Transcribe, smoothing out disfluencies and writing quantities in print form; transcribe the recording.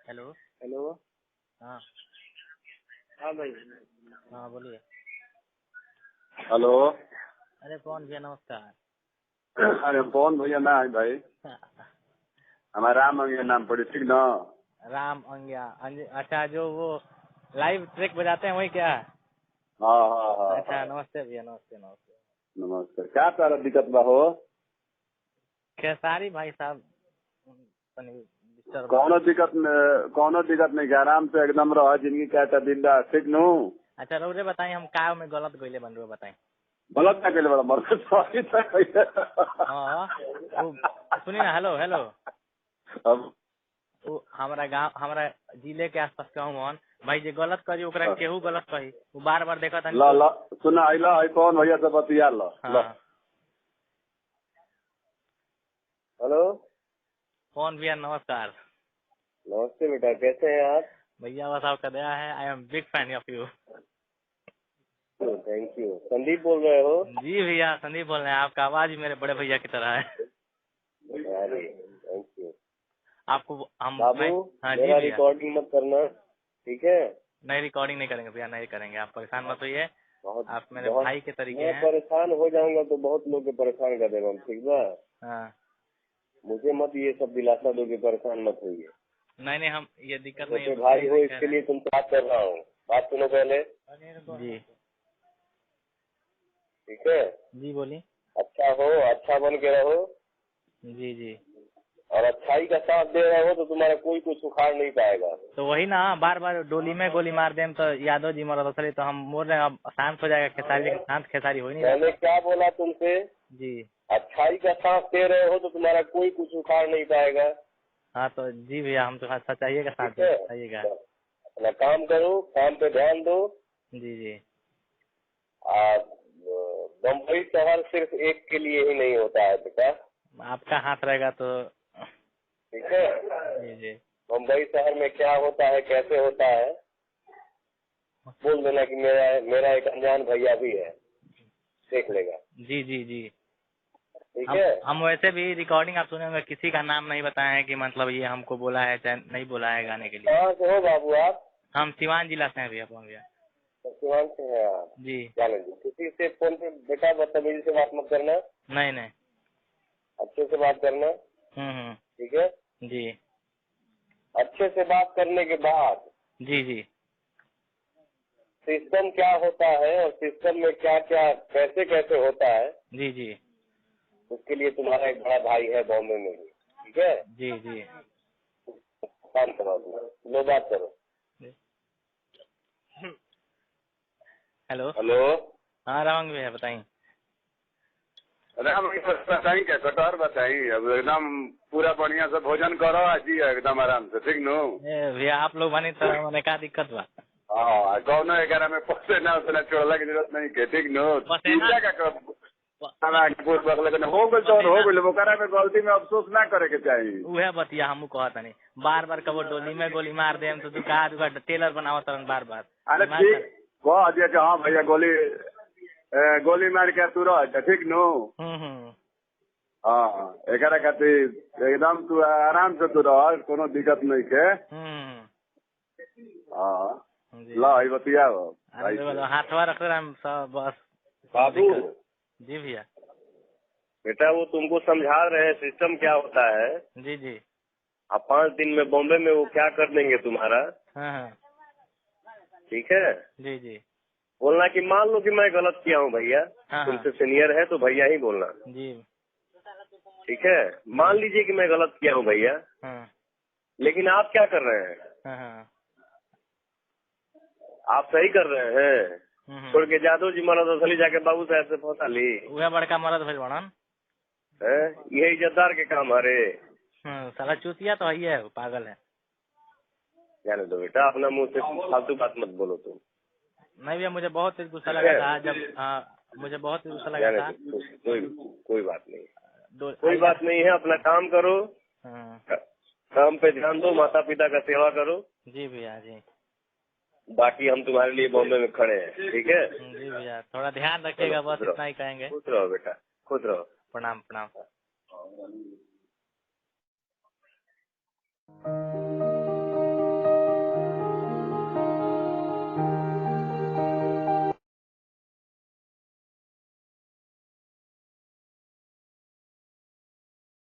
Hello. Hello. हाँ हाँ भाई। हाँ बोलिए। हेलो। अरे कौन भैया नमस्कार। अरे कौन भैया ना है भाई, हमारा राम अंगिया नाम पड़ी, ठीक ना? राम अंगिया अच्छा, जो वो लाइव ट्रैक बजाते हैं वही क्या? हाँ हाँ हाँ अच्छा हाँ। नमस्ते भैया, नमस्ते नमस्ते। नमस्कार। क्या तारा दिक्कत बा हो? खेसारी भाई साहब डिस्टर्ब। कौनो दिक्कत नहीं, आराम से एकदम रहो, जिंदगी कहता दिंदा, ठीक नु? अच्छा रउरे बताई, हम का में गलत गइले बन रहे बताई। गलत क्या कहले बड़ा मर सॉरी हाँ वो सुनी ना। Hello hello. अब वो हमारा गांव, हमारा जिले के आसपास गाँव मोहन भाई जे गलत करी ओकरा केहू गलत कही, वो बार बार देखा था। ला ला सुना आइला है कौन भैया से बतिया ला। हाँ हेलो। कौन भैया नमस्कार। नमस्ते बेटा, कैसे हैं आप? भैया बस आपका दया है, I am big fan of you. Thank you. Sandeep बोल रहे हो? जी भैया संदीप बोल रहे हैं, आपका आवाज भी मेरे बड़े भैया की तरह है। अरे थैंक यू। आपको हम बाबू हाँ जी मेरा भैया। रिकॉर्डिंग मत करना, ठीक है? नहीं रिकॉर्डिंग नहीं करेंगे भैया, नहीं करेंगे, आप परेशान मत होइए। बहुत आप मेरे बहुत भाई के तरीके मैं हैं। परेशान हो जाऊंगा तो बहुत लोग के परेशान कर देगा, ठीक बा? हाँ मुझे मत ये सब दिलासा दो कि परेशान मत होइए। नहीं नहीं, हम ये दिक्कत नहीं छोटे है, भाई सही हो, सही कह इसके रहे लिए तुमसे बात कर रहा हूँ। बात सुनो पहले, हैं। जी ठीक है? जी बोलिए। अच्छा हो, अच्छा बन के रहो, जी जी। और अच्छाई का साथ दे रहे हो तो तुम्हारा कोई कुछ उखाड़ नहीं पाएगा। तो वही ना, बार बार डोली में गोली मार दें तो यादव जी मरद असली, तो हम बोल रहे हैं अब शांत हो जाएगा खेसारी, लेकिन शांत खेसारी हो ही नहीं रहा। मैंने क्या बोला तुमसे? जी अच्छाई का साथ दे रहे हो तो तुम्हारा कोई कुछ उखाड़ नहीं पाएगा। हाँ तो जी भैया, हम तो सच्चाई का साथ ठीक है? सच्चाइएगा। अपना काम करो, काम पे ध्यान दो। जी जी। आप बम्बई शहर सिर्फ एक के लिए ही नहीं होता है बेटा, आपका हाथ रहेगा तो। ठीक है? जी जी। बम्बई शहर में क्या होता है, कैसे होता है, बोल देना कि मेरा एक अनजान भैया भी है, देख लेगा। जी जी जी। ठीक है? हम वैसे भी रिकॉर्डिंग आप सुने होंगे, किसी का नाम नहीं बताए हैं कि मतलब ये हमको बोला है चाहे नहीं बोला है गाने के लिए। कहाँ से हो बाबू आप? हम सिवान जिला से हैं भैया, कौन भैया। सीवान से हैं आप? जी। चलो जी, किसी से फोन पे बेटा बदतमीजी से बात मत करना, नहीं नहीं। अच्छे से बात करना, ठीक है? जी अच्छे से बात करने के बाद जी जी। सिस्टम क्या होता है और सिस्टम में क्या क्या कैसे कैसे होता है, जी जी उसके लिए तुम्हारा एक बड़ा भाई है बॉम्बे में भी, ठीक है? जी जी। काम करो, लो बात करो। हेलो। हेलो। हाँ रामंग भैया बताइए। राम बताई क्या कटोर बताई, अब एकदम पूरा बढ़िया से भोजन करो जी, एकदम आराम से, ठीक नु? भैया आप लोग बनी तो मैंने क्या दिक्कत बा। हाँ कौनो 11 में पसेना उतना छोड़ला की जरूरत नहीं के, ठीक नु? पसेना- हो गल तो हो गल, ओकरा में गलती में अफसोस ना करे के चाहिए। उहे बतिया हमू कहत नहीं, बार बार कबो डोली में गोली मार दे तो दुका टेलर बनावत तरन बार बार। अरे ठीक कह दिया कि हाँ भैया गोली मार के तू रह, ठीक नु? हाँ एकरा खातिर एकदम तू आराम से तू रह, कोनो दिक्कत नहीं के। हाँ ला बतिया हाथवा रख रहे हम सब बस। बाबू जी भैया। बेटा वो तुमको समझा रहे हैं सिस्टम क्या होता है। जी जी। अब 5 दिन में बॉम्बे में वो क्या कर देंगे तुम्हारा, हाँ ठीक है? जी जी। बोलना कि मान लो कि मैं गलत किया हूँ भैया, तुमसे सीनियर है तो भैया ही बोलना, जी। ठीक है? मान लीजिए कि मैं गलत किया हूँ भैया, लेकिन आप क्या कर रहे हैं? आप सही कर रहे हैं। छोड़ के जादव जी मरद असली जाके बाबू साहब से पहुंचा ली, वह बड़का मरद भइल बड़न। ये इज्जतदार के काम हरे। साला चूतिया तो ही है, पागल है। जाने दो बेटा, अपना मुंह से फालतू बात मत बोलो तुम। नहीं भैया मुझे बहुत तेज गुस्सा लगा था जब मुझे बहुत तेज गुस्सा लगा था। कोई बात नहीं, कोई बात नहीं है, अपना काम करो, काम पे ध्यान दो, माता पिता का सेवा करो। जी भैया जी। बाकी हम तुम्हारे लिए बॉम्बे में खड़े हैं, ठीक है? जी भैया थोड़ा ध्यान रखिएगा, बस इतना ही कहेंगे। खुश रहो बेटा, खुश रहो। प्रणाम प्रणाम।